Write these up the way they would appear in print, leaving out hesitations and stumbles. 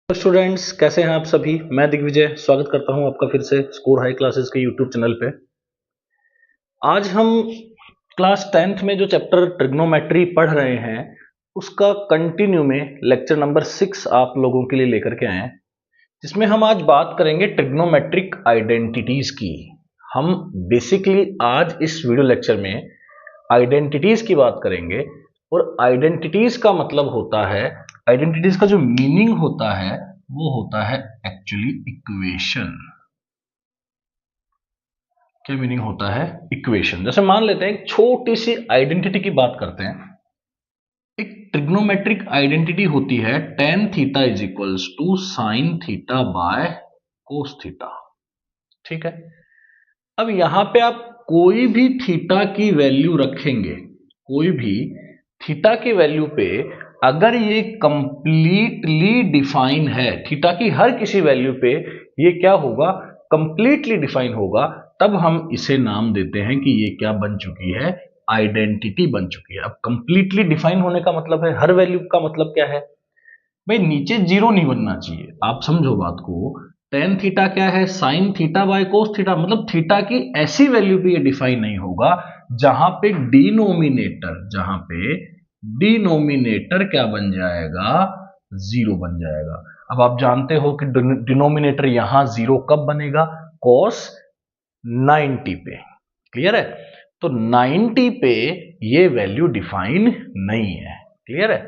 तो स्टूडेंट्स कैसे हैं आप सभी। मैं दिग्विजय स्वागत करता हूं आपका फिर से स्कोर हाई क्लासेस के यूट्यूब चैनल पे। आज हम क्लास 10th में जो चैप्टर ट्रिग्नोमेट्री पढ़ रहे हैं उसका कंटिन्यू में लेक्चर नंबर 6 आप लोगों के लिए लेकर के आए हैं, जिसमें हम आज बात करेंगे ट्रिग्नोमेट्रिक आइडेंटिटीज की। हम बेसिकली आज इस वीडियो लेक्चर में आइडेंटिटीज की बात करेंगे और आइडेंटिटीज का मतलब होता है, आइडेंटिटीज का जो मीनिंग होता है वो होता है एक्चुअली इक्वेशन। क्या मीनिंग होता है? इक्वेशन। जैसे मान लेते हैं एक छोटी सी आइडेंटिटी की बात करते हैं। एक ट्रिग्नोमेट्रिक आइडेंटिटी होती है tan theta is equals to sine theta by cos theta. ठीक है, अब यहां पे आप कोई भी थीटा की वैल्यू रखेंगे, कोई भी थीटा की वैल्यू पे अगर ये कंप्लीटली डिफाइन है, थीटा की हर किसी वैल्यू पे ये क्या होगा? कंप्लीटली डिफाइन होगा, तब हम इसे नाम देते हैं कि ये क्या बन चुकी है? आइडेंटिटी बन चुकी है। अब कंप्लीटली डिफाइन होने का मतलब है हर वैल्यू का मतलब क्या है भाई? नीचे जीरो नहीं बनना चाहिए। आप समझो बात को। टेन थीटा क्या है? Sign theta by cos theta. मतलब थीटा की ऐसी वैल्यू पे ये डिफाइन नहीं होगा जहां पे डिनोमिनेटर क्या बन जाएगा? जीरो बन जाएगा। अब आप जानते हो कि डिनोमिनेटर यहां जीरो कब बनेगा? cos 90 पे। क्लियर है? तो 90 पे ये वैल्यू डिफाइन नहीं है। क्लियर है?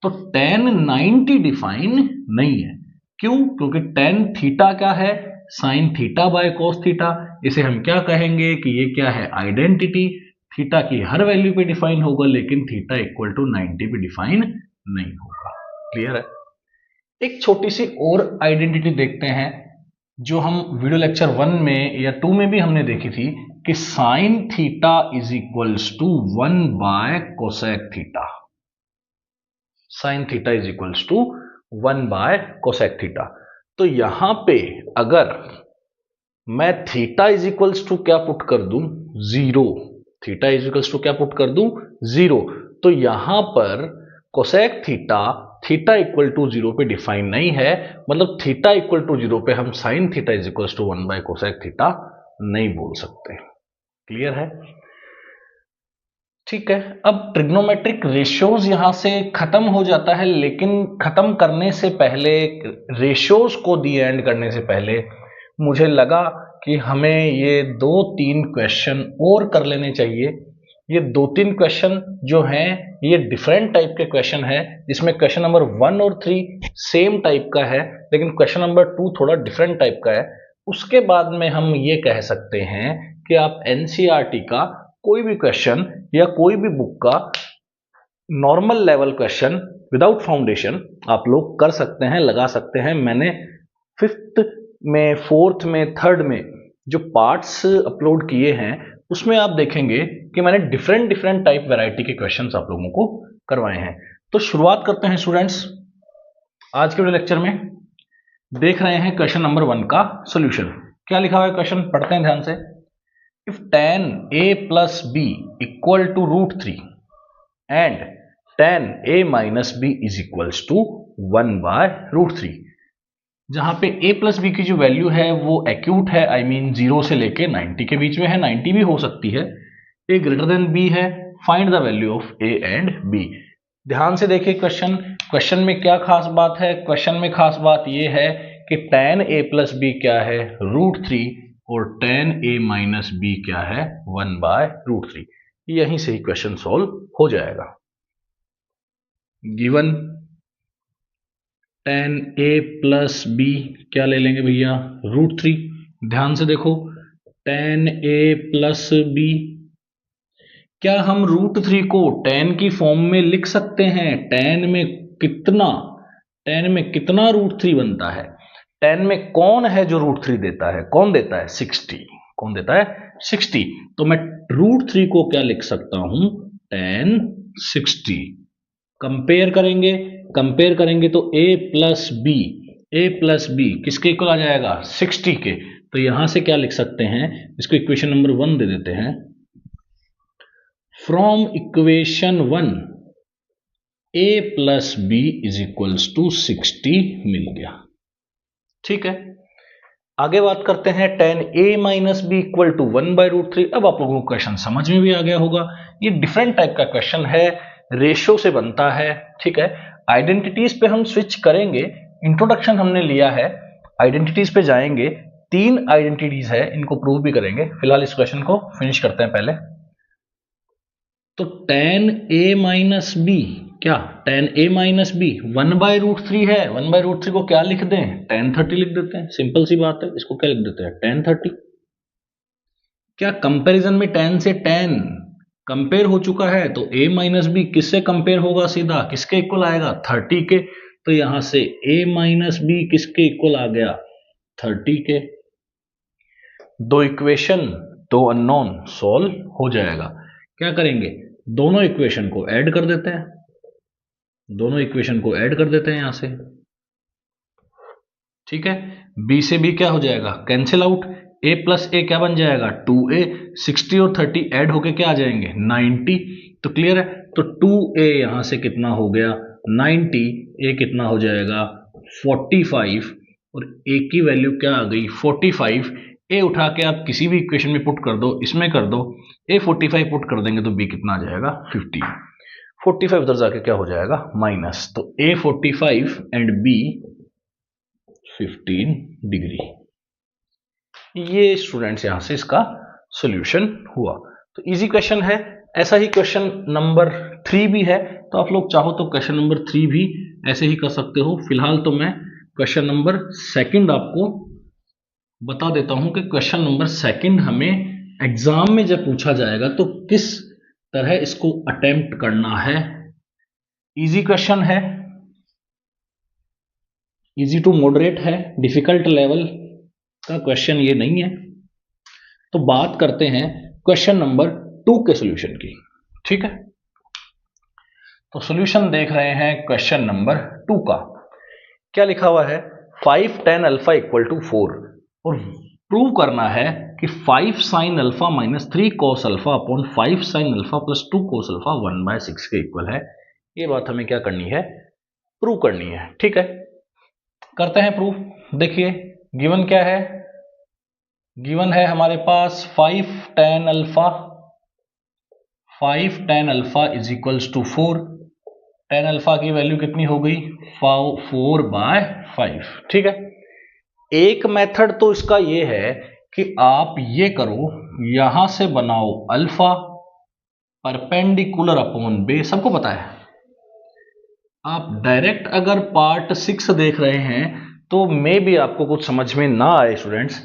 तो tan 90 डिफाइन नहीं है। क्यों? क्योंकि tan थीटा क्या है? Sign theta by cos theta. इसे हम क्या कहेंगे कि ये क्या है? आइडेंटिटी। थीटा की हर वैल्यू पे डिफाइन होगा, लेकिन थीटा इक्वल टू 90 पे डिफाइन नहीं होगा। क्लियर है? एक छोटी सी और आइडेंटिटी देखते हैं जो हम वीडियो लेक्चर 1 में या 2 में भी हमने देखी थी कि sine theta is equals to 1 by cosec theta. Sine theta is equals to 1 by cosec theta. तो यहां पे अगर मैं थीटा इज इक्वल्स टू क्या पुट कर दूं? Zero. Theta is equals to क्या पुट कर दूं? जीरो। तो यहां पर cosec theta, theta equal to zero पे डिफाइन नहीं है। मतलब थीटा इक्वल टू जीरो पे हम sine theta is equals to 1 by cosec theta नहीं बोल सकते। क्लियर है? ठीक है, अब ट्रिग्नोमेट्रिक रेशियोज यहां से खत्म हो जाता है, लेकिन खत्म करने से पहले, रेशियोज को दी एंड करने से पहले मुझे लगा कि हमें ये 2-3 क्वेश्चन और कर लेने चाहिए। ये 2-3 क्वेश्चन जो हैं ये डिफरेंट टाइप के क्वेश्चन है, जिसमें क्वेश्चन नंबर 1 और 3 सेम टाइप का है, लेकिन क्वेश्चन नंबर 2 थोड़ा डिफरेंट टाइप का है। उसके बाद में हम ये कह सकते हैं कि आप एनसीईआरटी का कोई भी क्वेश्चन या कोई भी बुक का normal level question without foundation आप लोग कर सकते हैं, लगा सकते हैं। मैंने 5th में, 4th में, 3rd में जो पार्ट्स अपलोड किए हैं उसमें आप देखेंगे कि मैंने डिफरेंट टाइप वैरायटी के क्वेश्चंस आप लोगों को करवाए हैं। तो शुरुआत करते हैं स्टूडेंट्स। आज के लेक्चर में देख रहे हैं क्वेश्चन नंबर 1 का सॉल्यूशन। क्या लिखा हुआ है क्वेश्चन? पढ़ते हैं ध्यान से। If tan a plus b equal to root 3 and tan a minus b is equals to 1 by root 3, जहां पे a प्लस बी की जो वैल्यू है वो एक्यूट है, आई मीन 0 से लेके 90 के बीच में है, 90 भी हो सकती है, a ग्रेटर देन b है, find the value of a and b। ध्यान से देखिए क्वेश्चन। क्वेश्चन में क्या खास बात है? क्वेश्चन में खास बात ये है कि tan a प्लस बी क्या है? रूट 3, और tan a माइनस बी क्या है? 1 बाय रूट 3। यहीं से ही क्वेश्चन सॉल्व हो जाएगा। Given tan a plus B क्या ले लेंगे भैया? रूट 3। ध्यान से देखो, tan a प्लस बी, क्या हम रूट 3 को tan की फॉर्म में लिख सकते हैं? tan में कितना रूट 3 बनता है? tan में कौन है जो रूट 3 देता है? कौन देता है? 60। कौन देता है? 60। तो मैं रूट 3 को क्या लिख सकता हूं? tan 60। कंपेयर करेंगे तो a प्लस बी किसके इक्वल आ जाएगा? 60 के। तो यहां से क्या लिख सकते हैं? इसको इक्वेशन नंबर 1 दे देते हैं। From equation 1 a plus B is equals to 60 मिल गया। ठीक है, आगे बात करते हैं tan a minus B equal to 1/√3। अब आप लोगों को क्वेश्चन समझ में भी आ गया होगा, ये डिफरेंट टाइप का क्वेश्चन है, रेशियो से बनता है। ठीक है, आइडेंटिटीज पे हम स्विच करेंगे, इंट्रोडक्शन हमने लिया है, आइडेंटिटीज पे जाएंगे, 3 आइडेंटिटीज है, इनको प्रूव भी करेंगे। फिलहाल इस क्वेश्चन को फिनिश करते हैं पहले। तो tan a माइनस बी, क्या tan a माइनस बी 1/√3 है, 1/√3 को क्या लिख दें, tan 30 लिख देते हैं, सिंपल सी बात है, इसको क्या लिख देते हैं, tan 30। क्या कंपैरिजन में tan से tan कंपेयर हो चुका है, तो a माइनस बी किससे कंपेयर होगा, सीधा किसके इक्वल आएगा, 30 के। तो यहां से a माइनस बी किसके इक्वल आ गया, 30 के। दो इक्वेशन, दो अननोन, सॉल्व हो जाएगा। क्या करेंगे, दोनों इक्वेशन को ऐड कर देते हैं, दोनों इक्वेशन को ऐड कर देते हैं यहां से। ठीक है, b से b क्या हो जाएगा, कैंसिल आउट, a प्लस ए क्या बन जाएगा, 2a, 60 और 30 ऐड होके क्या आ जाएंगे, 90। तो क्लियर है, तो 2a यहां से कितना हो गया, 90, a कितना हो जाएगा 45, और a की वैल्यू क्या आ गई 45। a उठा के आप किसी भी इक्वेशन में पुट कर दो, इसमें कर दो, a 45 पुट कर देंगे तो b कितना आ जाएगा 50। 45 उधर जाके क्या हो जाएगा माइनस, तो a 45 एंड b 15 डिग्री। ये स्टूडेंट्स यहां से इसका सॉल्यूशन हुआ। तो इजी क्वेश्चन है। ऐसा ही क्वेश्चन नंबर 3 भी है, तो आप लोग चाहो तो क्वेश्चन नंबर 3 भी ऐसे ही कर सकते हो। फिलहाल तो मैं क्वेश्चन नंबर 2 आपको बता देता हूं कि क्वेश्चन नंबर 2 हमें एग्जाम में जब पूछा जाएगा तो किस तरह इसको अटेम्प्ट करना है। इजी क्वेश्चन है, इजी टू मॉडरेट है, डिफिकल्ट लेवल का क्वेश्चन ये नहीं है। तो बात करते हैं क्वेश्चन नंबर 2 के सॉल्यूशन की। ठीक है, तो सॉल्यूशन देख रहे हैं क्वेश्चन नंबर 2 का। क्या लिखा हुआ है, 5 tan अल्फा इक्वल टू 4, और प्रूव करना है कि 5 sin alpha minus 3 cos alpha upon 5 sin alpha plus 2 cos alpha 1/6 के इक्वल है। ये बात हमें क्या करनी है, प्रूव करनी है। ठीक है, करते हैं प्रूफ। देखिए गिवन क्या है, गिवन है हमारे पास 5 tan alpha, 5 tan alpha is equals to 4। tan alpha की वैल्यू कितनी हो गई, 4/5। ठीक है, एक मेथड तो इसका ये है कि आप ये करो, यहां से बनाओ अल्फा परपेंडिकुलर अपॉन बेस, सबको पता है। आप डायरेक्ट अगर पार्ट 6 देख रहे हैं तो मे भी आपको कुछ समझ में ना आए स्टूडेंट्स।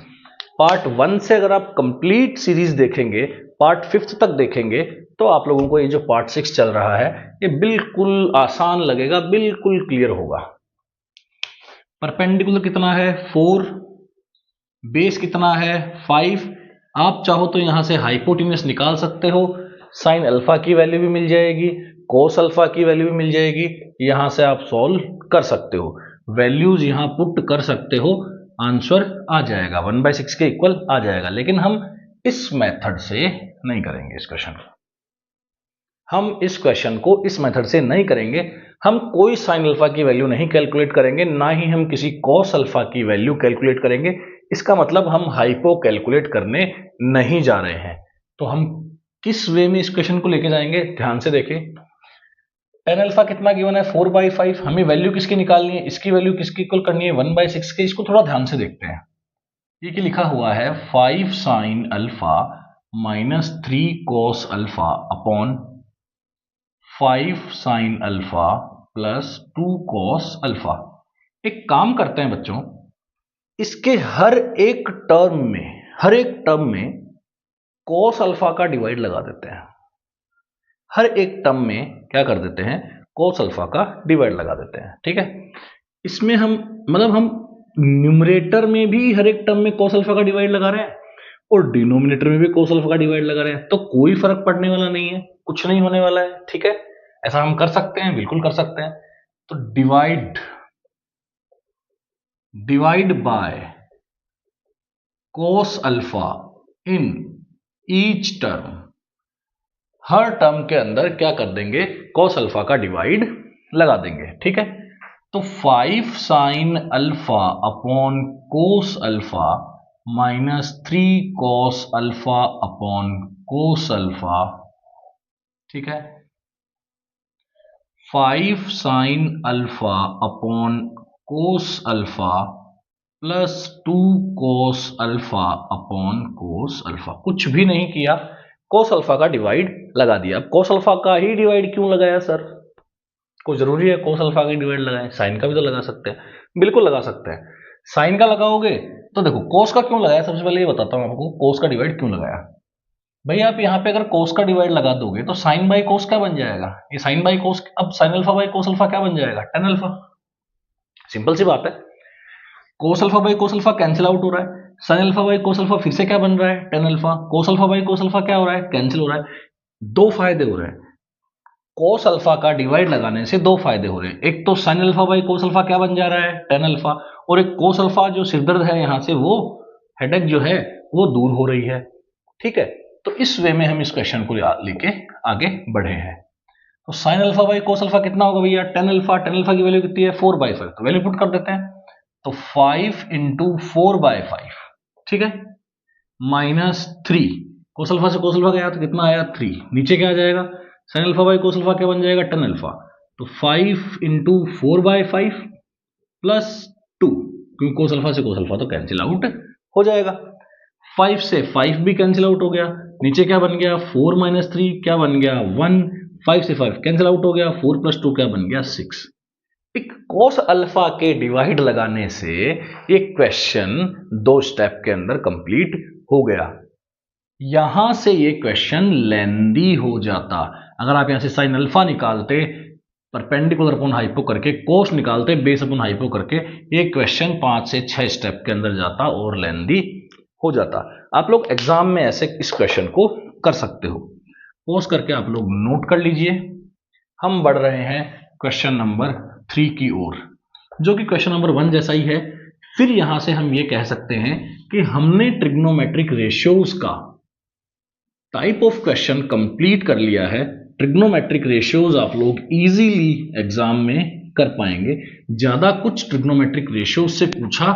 पार्ट 1 से अगर आप कंप्लीट सीरीज देखेंगे, पार्ट 5 तक देखेंगे, तो आप लोगों को ये जो पार्ट 6 चल रहा है ये बिल्कुल आसान लगेगा, बिल्कुल क्लियर होगा। परपेंडिकुलर कितना है 4, बेस कितना है 5। आप चाहो तो यहां से हाइपोटेन्यूस निकाल सकते हो, साइन अल्फा की वैल्यू भी मिल जाएगी, कोस अल्फा की वैल्यू भी मिल जाएगी, यहां से आप सॉल्व कर सकते हो, वैल्यूज यहां पुट कर सकते हो, आंसर आ जाएगा 1/6 के इक्वल आ जाएगा। लेकिन हम इस मेथड से नहीं करेंगे इस क्वेश्चन को, हम इस क्वेश्चन को इस मेथड से नहीं करेंगे। हम कोई साइन अल्फा की वैल्यू नहीं कैलकुलेट करेंगे, ना ही हम किसी कॉस अल्फा की वैल्यू कैलकुलेट करेंगे। इसका मतलब हम हाइपो कैलकुलेट करने नहीं जा रहे हैं। तो हम किस वे में इस क्वेश्चन को लेके जाएंगे, ध्यान से देखें। tan अल्फा कितना गिवन है 4/5, हमें वैल्यू किसकी निकालनी है, इसकी वैल्यू किसकी इक्वल करनी है 1/6 के। इसको थोड़ा ध्यान से देखते हैं। ये कि लिखा हुआ है 5 sine alpha minus 3 cos alpha upon 5 sine alpha plus 2 cos alpha. एक काम करते हैं बच्चों, इसके हर एक टर्म में कॉस अल्फा का डिवाइड लगा देते हैं। हर एक टर्म में क्या कर देते हैं, कॉस अल्फा का डिवाइड लगा देते हैं। ठीक है, इसमें हम हम न्यूमरेटर में भी हर एक टर्म में कॉस अल्फा का डिवाइड लगा रहे हैं और डिनोमिनेटर में भी कॉस अल्फा का डिवाइड लगा रहे हैं, तो कोई फर्क पड़ने वाला नहीं है, कुछ नहीं होने वाला है। ठीक है, ऐसा हम कर सकते हैं, बिल्कुल कर सकते हैं। तो divide by cos alpha in each term, her term के अंदर क्या कर देंगे, cos अल्फा का डिवाइड लगा देंगे, ठीक है। तो 5 sine alpha upon cos alpha minus 3 cos alpha upon cos alpha, ठीक है। 5 sine alpha upon cos alpha plus 2 cos alpha upon cos alpha. कुछ भी नहीं किया, कोस अल्फा का डिवाइड लगा दिया। अब कोस अल्फा का ही डिवाइड क्यों लगाया सर? कोई जरूरी है कोस अल्फा का डिवाइड लगाएं? साइन का भी तो लगा सकते हैं, बिल्कुल लगा सकते हैं। साइन का लगाओगे तो देखो कोस का क्यों लगाया, सबसे पहले ये बताता हूं आपको कोस का डिवाइड क्यों लगाया। भाई आप यहाँ पे अगर कोस का डिवाइड लगा दोगे तो साइन बाई कोस क्या बन जाएगा? ये साइन बाई कोस, अब sine alpha by cos alpha क्या बन जाएगा? Tan alpha. सिंपल सी बात है, cos alpha by cos alpha cancel out हो रहा है, sine alpha by cos alpha फिर से क्या बन रहा है? Tan alpha. Cos alpha by cos alpha क्या हो रहा है? कैंसिल हो रहा है। दो फायदे हो रहे हैं, कोस अल्फा का डिवाइड लगाने से दो फायदे हो रहे हैं। एक तो sine alpha by cos alpha क्या बन जा रहा है? Tan alpha. और एक कोस अल्फा जो सिरदर्द है यहां से, वो हेडेक जो है वो दूर हो रही है, ठीक है। तो इस वे में हम इस क्वेश्चन को लेके आगे बढ़े हैं। तो sine alpha by cos alpha कितना होगा भैया? Tan alpha. टेन अल्फा की वैल्यू कितनी है? 4/5। तो वैल्यू पुट कर देते हैं, तो 5 इंटू 4/5, ठीक है, माइनस 3। कोस अल्फा से कोस अल्फा गया तो कितना आया? 3। नीचे क्या आ जाएगा? Sine alpha by cos alpha क्या बन जाएगा? Tan alpha. तो 5 इंटू 4/5 प्लस 2, क्योंकि कोस अल्फा से कोस अल्फा तो कैंसिल आउट हो जाएगा। 5 से 5 भी कैंसिल आउट हो गया। नीचे क्या बन गया? 4 माइनस 3 क्या बन गया? 1। 5 से 5 कैंसिल आउट हो गया। 4 प्लस 2 क्या बन गया? 6। एक कोस अल्फा के डिवाइड लगाने से ये क्वेश्चन 2 स्टेप के अंदर कंप्लीट हो गया। यहां से ये क्वेश्चन लेंदी हो जाता। अगर आप यहां से साइन अल्फा निकालते, परपेंडिकुलर अपॉन हाइपो करके, कोस निकालते बेस अपॉन हाइपो करके, ये क्वेश्चन 5 से 6 स्टेप के अंदर जाता और लेंदी हो जाता। आप लोग एग्जाम में ऐसे इस क्वेश्चन को कर सकते हो। पोज करके आप लोग नोट कर लीजिए। हम बढ़ रहे हैं क्वेश्चन नंबर 3 की ओर, जो कि क्वेश्चन नंबर 1 जैसा ही है। फिर यहां से हम ये कह सकते हैं कि हमने ट्रिग्नोमेट्रिक रेशियोज का टाइप ऑफ क्वेश्चन कंप्लीट कर लिया है। ट्रिग्नोमेट्रिक रेशियोज आप लोग इजीली एग्जाम में कर पाएंगे। ज्यादा कुछ ट्रिग्नोमेट्रिक रेशियोज से पूछा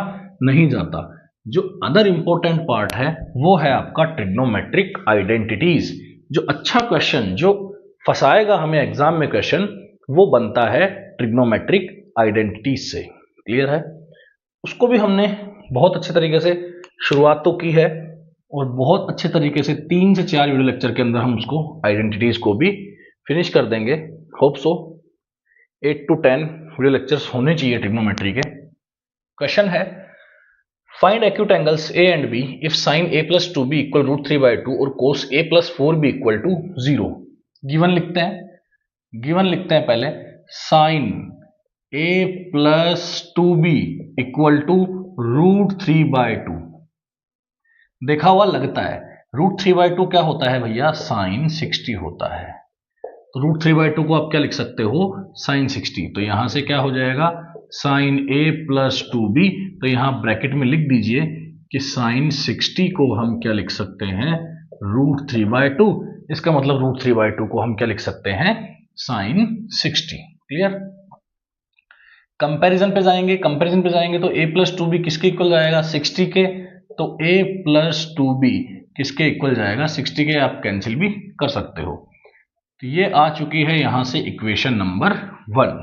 नहीं जाता। जो अदर इंपॉर्टेंट पार्ट है वो है आपका ट्रिग्नोमेट्रिक आइडेंटिटीज। जो अच्छा क्वेश्चन जो फंसाएगा हमें एग्जाम में क्वेश्चन, वो बनता है ट्रिग्नोमेट्रिक आइडेंटिटीज से। क्लियर है? उसको भी हमने बहुत अच्छे तरीके से शुरुआत तो की है और बहुत अच्छे तरीके से 3 से 4 वीडियो लेक्चर के अंदर हम उसको आइडेंटिटीज को भी फिनिश कर देंगे। Hope so 8 to 10 video lectures होने चाहिए ट्रिग्नोमेट्री के। क्वेश्चन है, find acute angles A and B if sine a plus 2b equal √3/2 और cos a plus 4b equal to 0। Given लिखते हैं पहले, sine a plus 2b equal to √3/2। देखा हुआ लगता है। √3/2 क्या होता है भैया? साइन 60 होता है। तो √3/2 को आप क्या लिख सकते हो? साइन 60। तो यहां से क्या हो जाएगा? Sine a plus 2b। तो यहां ब्रैकेट में लिख दीजिए कि साइन 60 को हम क्या लिख सकते हैं? √3/2। इसका मतलब √3/2 को हम क्या लिख सकते हैं? साइन 60। क्लियर? कंपैरिजन पे जाएंगे तो a plus 2b किसके इक्वल जाएगा? 60 के। तो a plus 2b किसके इक्वल जाएगा? 60 के। आप कैंसिल भी कर सकते हो। तो ये आ चुकी है यहां से इक्वेशन नंबर 1।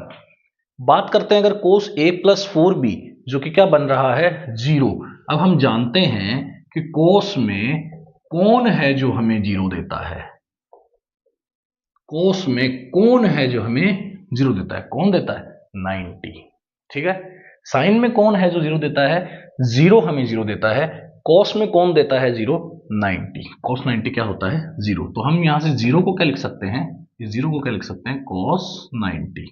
बात करते हैं अगर cos a plus 4b, जो कि क्या बन रहा है? 0। अब हम जानते हैं कि cos में कौन है जो हमें 0 देता है? cos में कौन है जो हमें 0 देता है? कौन देता है? 90। ठीक है। साइन में कौन है जो 0 देता है? 0 हमें 0 देता है। cos में कौन देता है 0? 90। cos 90 क्या होता है? 0। तो हम यहां से 0 को क्या लिख सकते हैं? इस 0 को क्या लिख सकते हैं? cos 90।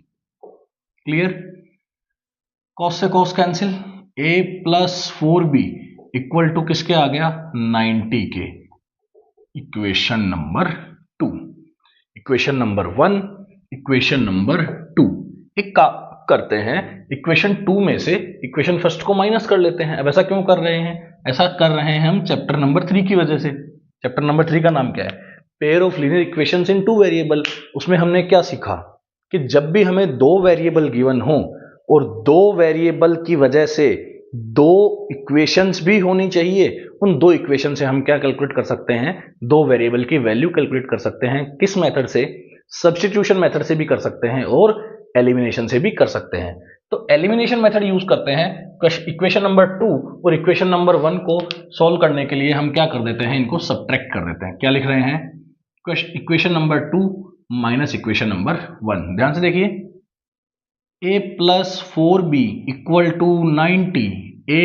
क्लियर? cos से cos cancel. a plus 4b equal to किसके आ गया? 90 के। Equation number 2। Equation number 1, equation number 2। एक काम करते हैं, इक्वेशन 2 में से इक्वेशन फर्स्ट को माइनस कर लेते हैं। अब ऐसा क्यों कर रहे हैं? ऐसा कर रहे हैं हम चैप्टर नंबर 3 की वजह से। चैप्टर नंबर 3 का नाम क्या है? Pair of linear equations in 2 variable. उसमें हमने क्या सीखा? कि जब भी हमें दो वेरिएबल गिवन हो और दो वेरिएबल की वजह से दो इक्वेशंस भी होनी चाहिए, उन दो इक्वेशन से हम क्या कैलकुलेट कर सकते हैं, दो वेरिएबल की वैल्यू कैलकुलेट कर सकते हैं। किस मेथड से? सब्स्टिट्यूशन मेथड से भी कर सकते हैं और एलिमिनेशन से भी कर सकते हैं। तो एलिमिनेशन मेथड यूज करते हैं इक्वेशन नंबर 2 और इक्वेशन नंबर 1 को सॉल्व करने के लिए हम क्या कर देते हैं, इनको सब्ट्रैक्ट कर देते हैं। क्या लिख रहे हैं? Equation number 2 minus equation number 1। ध्यान से देखिए, a plus 4b equal to 90, a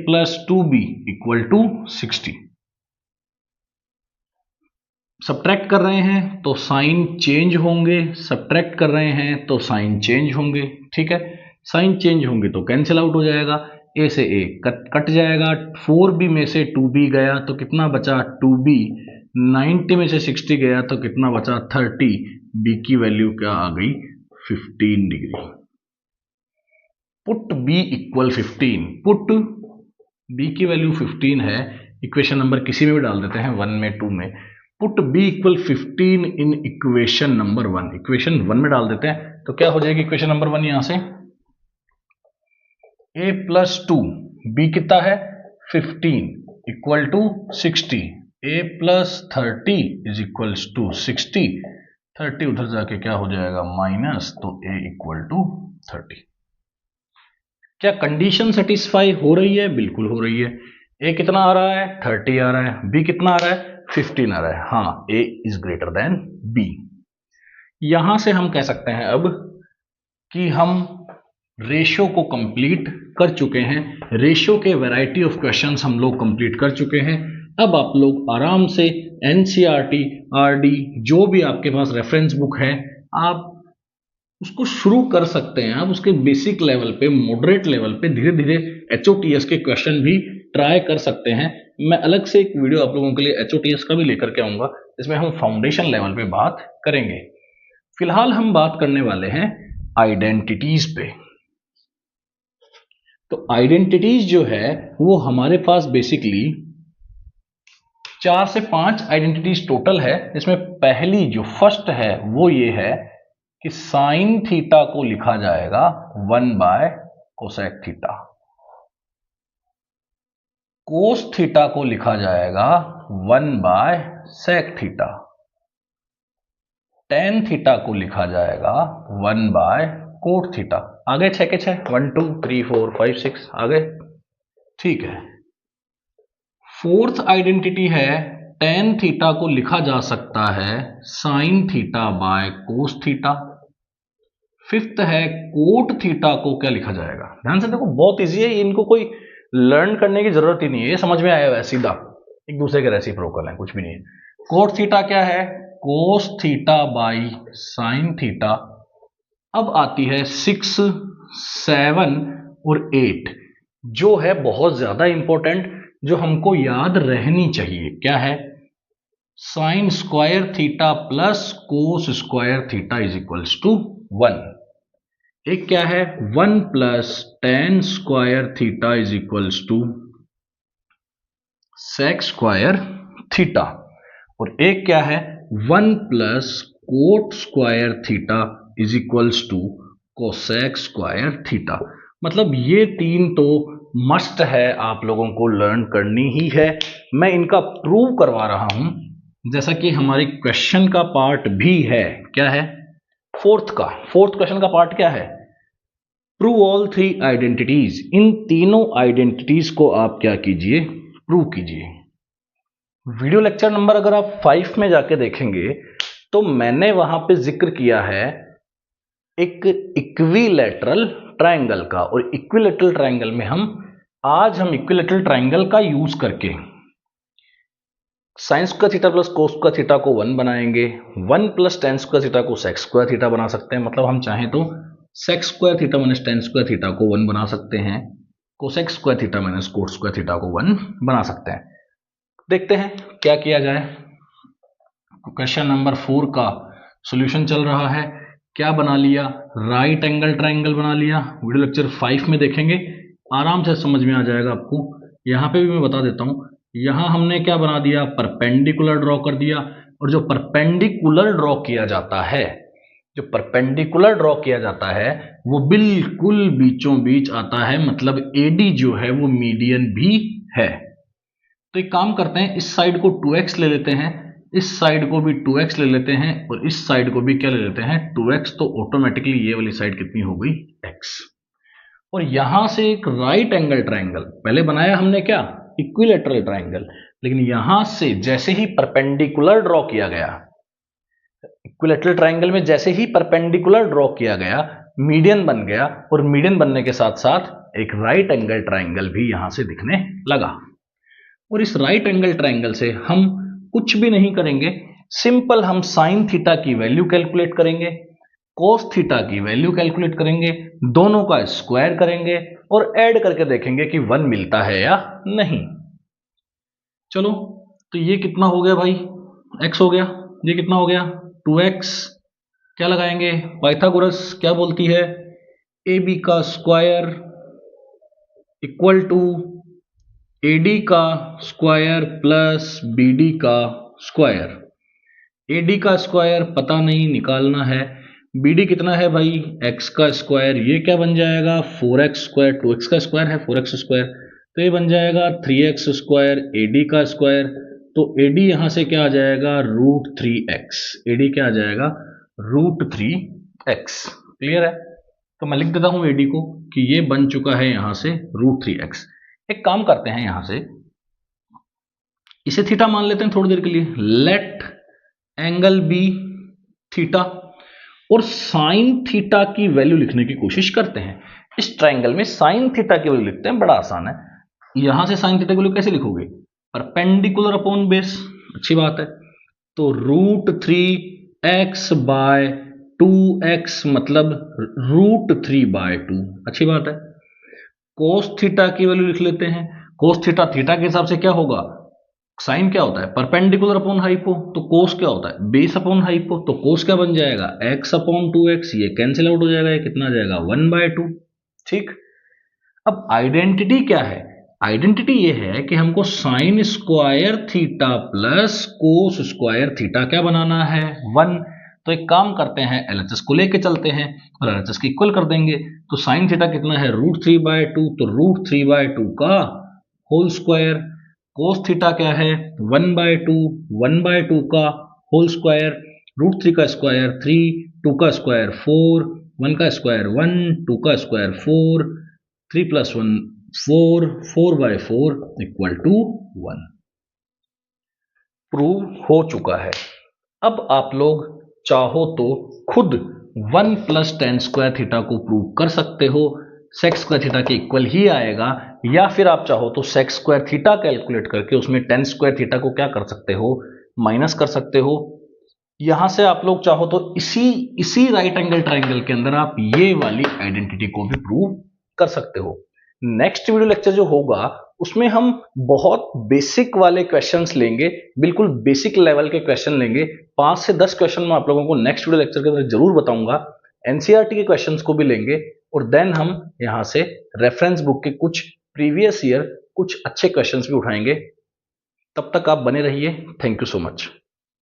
plus 2b equal to 60। Subtract कर रहे हैं तो साइन चेंज होंगे, सब्ट्रैक्ट कर रहे हैं तो साइन चेंज होंगे। ठीक है, साइन चेंज होंगे तो कैंसिल आउट हो जाएगा, a से a कट जाएगा, 4b में से 2b गया तो कितना बचा 2b, 90 में से 60 गया तो कितना बचा 30, b की वैल्यू क्या आ गई 15 degree. Put b equal 15, put b की वैल्यू 15 है, इक्वेशन नंबर किसी में भी डाल देते हैं 1 में 2 में। Put b equal 15 in equation number 1, equation 1 में डाल देते हैं तो क्या हो जाएगी इक्वेशन नंबर 1, यहां से a प्लस 2, b कितना है 15 equal to 60, a plus 30 is equals to 60, 30 उधर जाके क्या हो जाएगा माइनस, तो a इक्वल टू 30। क्या कंडीशन सेटिस्फाई हो रही है? बिल्कुल हो रही है। a कितना आ रहा है 30 आ रहा है, b कितना आ रहा है 15 आ रहा है। हाँ, a is greater than b। यहां से हम कह सकते हैं अब कि हम रेशियो को कंप्लीट कर चुके हैं। रेशियो के वैरायटी ऑफ क्वेश्चंस हम लोग कंप्लीट कर चुके हैं। अब आप लोग आराम से एनसीईआरटी, आरडी, जो भी आपके पास रेफरेंस बुक है, आप उसको शुरू कर सकते हैं। आप उसके बेसिक लेवल पे, मॉडरेट लेवल पे धीरे धीरे एचओटीएस के क्वेश्चन भी ट्राई कर सकते हैं। मैं अलग से एक वीडियो आप लोगों के लिए एचओटीएस का भी लेकर के आऊंगा, जिसमें हम फाउंडेशन लेवल पे बात करेंगे। फिलहाल हम बात करने वाले हैं आइडेंटिटीज पे। तो आइडेंटिटीज जो है वो हमारे पास बेसिकली 4 से 5 आइडेंटिटीज टोटल है, जिसमें पहली जो फर्स्ट है वो ये है कि साइन थीटा को लिखा जाएगा 1 by cosec theta, cos theta को लिखा जाएगा 1 by sec theta, tan theta को लिखा जाएगा 1 बाय कोट थीटा। आ गए 6 के 6, 1 2 3 4 5 6 आ गए। ठीक है, फोर्थ आइडेंटिटी है टेन थीटा को लिखा जा सकता है sign theta by cos theta. Fifth है कोट थीटा को क्या लिखा जाएगा? ध्यान से देखो, बहुत इजी है, इनको कोई लर्न करने की जरूरत ही नहीं है, ये समझ में आया है सीधा, एक दूसरे के रेसिप्रोकल है, कुछ भी नहीं है। कोट थीटा क्या है? Cos theta by sine theta. अब आती है 6, 7 और 8, जो है बहुत ज्यादा इंपॉर्टेंट, जो हमको याद रहनी चाहिए। क्या है? Sine square theta plus cos square theta is equals to 1। एक क्या है? 1 plus tan square theta is equals to sec square theta, और एक क्या है? 1 plus cot square theta is equals to cosec square theta. मतलब ये तीन तो मस्ट है, आप लोगों को लर्न करनी ही है। मैं इनका प्रूव करवा रहा हूं, जैसा कि हमारे क्वेश्चन का पार्ट भी है। क्या है? फोर्थ क्वेश्चन का पार्ट क्या है? Prove all 3 identities. इन तीनों आइडेंटिटीज को आप क्या कीजिए? प्रूव कीजिए। वीडियो लेक्चर नंबर अगर आप 5 में जाके देखेंगे तो मैंने वहां पे जिक्र किया है एक इक्विलैटरल ट्रायंगल का, और इक्विलैटरल ट्रायंगल में आज हम इक्विलैटरल ट्रायंगल का यूज करके sign square theta plus cos square theta को 1 बनाएंगे, 1 प्लस टेन स्क्वायर थीटा को सेक स्क्वायर थीटा बना सकते हैं। मतलब हम चाहें तो sec square theta minus tan square theta को 1 बना सकते हैं, cosec square theta minus cot square theta को 1 बना सकते हैं। देखते हैं क्या किया जाए। क्वेश्चन नंबर 4 का सॉल्यूशन चल रहा है। क्या बना लिया? राइट एंगल ट्रायंगल बना लिया। वीडियो लेक्चर 5 में देखेंगे, आराम से समझ में आ जाएगा आपको। यहां पे भी मैं बता देता हूं, यहां हमने क्या बना दिया? परपेंडिकुलर ड्रॉ कर दिया, और जो परपेंडिकुलर ड्रॉ किया जाता है जो परपेंडिकुलर ड्रॉ किया जाता है वो बिल्कुल बीचों बीच आता है, मतलब एडी जो है वो मीडियन भी है। तो एक काम करते हैं, इस साइड को 2x ले लेते हैं, इस साइड को भी 2x ले लेते हैं और इस साइड को भी क्या ले लेते हैं 2x, तो ऑटोमेटिकली ये वाली साइड कितनी हो गई x। और यहां से एक राइट एंगल ट्रायंगल पहले बनाया हमने, क्या इक्विलैटरल ट्रायंगल, लेकिन यहां से जैसे ही परपेंडिकुलर ड्रॉ किया गया, इक्विलैटरल ट्रायंगल में जैसे ही परपेंडिकुलर ड्रॉ किया गया मीडियन बन गया, और मीडियन बनने के साथ साथ एक राइट एंगल ट्रायंगल भी यहां से दिखने लगा। और इस राइट एंगल ट्रायंगल से हम कुछ भी नहीं करेंगे, सिंपल हम साइन थीटा की वैल्यू कैलकुलेट करेंगे, कोस थीटा की वैल्यू कैलकुलेट करेंगे, दोनों का स्क्वायर करेंगे और ऐड करके देखेंगे कि 1 मिलता है या नहीं। चलो, तो ये कितना हो गया भाई, x हो गया, ये कितना हो गया 2x, क्या लगाएंगे, पाइथागोरस क्या बोलती है, AB का स्क्वायर इक्वल टू AD का स्क्वायर प्लस BD का स्क्वायर। AD का स्क्वायर पता नहीं, निकालना है। BD कितना है भाई, x का स्क्वायर, ये क्या बन जाएगा 4x स्क्वायर, 2x का स्क्वायर है 4x स्क्वायर, तो ये बन जाएगा 3x स्क्वायर। AD का स्क्वायर, तो AD यहां से क्या आ जाएगा √3x, AD क्या आ जाएगा √3x। क्लियर है, तो मैं लिख देता हूं AD को कि ये बन चुका है यहां से √3x। एक काम करते हैं, यहां से इसे थीटा मान लेते हैं थोड़ी देर के लिए, लेट एंगल बी थीटा, और साइन थीटा की वैल्यू लिखने की कोशिश करते हैं। इस ट्रायंगल में साइन थीटा की वैल्यू लिखते हैं, बड़ा आसान है। यहां से साइन थीटा की वैल्यू कैसे लिखोगे, परपेंडिकुलर अपॉन बेस, अच्छी बात है, तो √3x बाय 2x मतलब √3/2, अच्छी बात है। कोस थीटा की वैल्यू लिख लेते हैं, कोस थीटा थीटा के हिसाब से क्या होगा, साइन क्या होता है परपेंडिकुलर अपॉन हाइपो, तो कोस क्या होता है बेस अपॉन हाइपो, तो कोस क्या बन जाएगा x अपॉन 2x, ये कैंसिल आउट हो जाएगा, ये कितना आ जाएगा 1/2। ठीक, अब आइडेंटिटी क्या है, आइडेंटिटी ये है कि हमको sign square theta plus cos square theta क्या बनाना है 1। तो एक काम करते हैं, LHS को लेके चलते हैं और LHS की इक्वल कर देंगे। तो साइन थीटा कितना है √3/2, तो √3/2 का होल स्क्वायर, कोस थीटा क्या है 1/2, 1/2 का होल स्क्वायर, √3 का स्क्वायर 3, 2 का स्क्वायर 4, 1 का स्क्वायर 1, 2 का स्क्वायर 4, 3 + 1 4, 4/4 = 1। प्रूव हो चुका है। अब आप लोग चाहो तो खुद 1 + tan² थीटा को प्रूव कर सकते हो, sec² थीटा के इक्वल ही आएगा, या फिर आप चाहो तो sec² थीटा कैलकुलेट करके उसमें tan² थीटा को क्या कर सकते हो, माइनस कर सकते हो। यहां से आप लोग चाहो तो इसी राइट एंगल ट्रायंगल के अंदर आप ये वाली आइडेंटिटी को भी प्रूव कर सकते हो। नेक्स्ट वीडियो लेक्चर जो होगा उसमें हम बहुत बेसिक वाले क्वेश्चंस लेंगे, बिल्कुल बेसिक लेवल के क्वेश्चन लेंगे। 5 से 10 क्वेश्चन मैं आप लोगों को नेक्स्ट वीडियो लेक्चर के अंदर जरूर बताऊंगा। एनसीईआरटी के क्वेश्चंस को भी लेंगे और देन हम यहां से रेफरेंस बुक के कुछ प्रीवियस ईयर कुछ अच्छे क्वेश्चंस भी उठाएंगे। तब तक आप बने रहिए। Thank you so much.